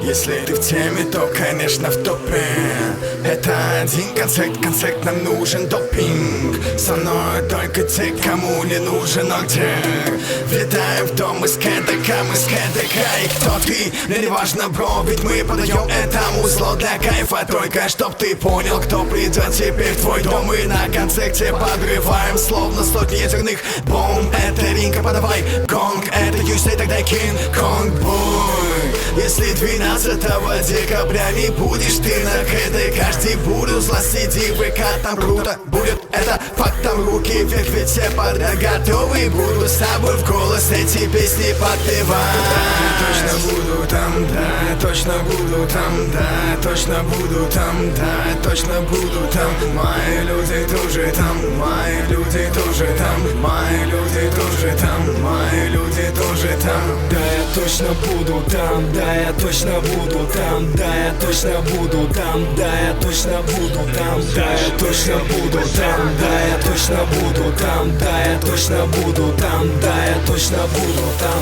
Если ты в теме, то, конечно, в топе. Это один концерт нам нужен допинг. Со мной только те, кому не нужен ордер. Влетаем в дом из КДК, и кто ты? Мне не важно, бро, ведь мы подаем этому зло для кайфа. Только чтоб ты понял, кто придет теперь в твой дом. И на концерте подрываем, словно сотни ядерных бомб. Это ринг, подавай гонг, это Юсей, тогда Кинг-Конг бой. Если 12 декабря не будешь ты на КДК, жди буду зла, сиди в ВК, там круто будет, это факт, там руки вверх, ведь все подряд готовы. Буду с тобой в голос эти песни подпевать. Да, точно буду там, да, точно буду там, да, точно буду там, да, точно буду там. Мои люди тоже там, мои люди тоже там, мои люди тоже там, мои люди тоже там. Да, я точно буду там, да, я точно буду там, да, я точно буду там, да, я точно буду там, да, я точно буду там, да, я точно буду там, да, я точно буду там, да, я точно буду там.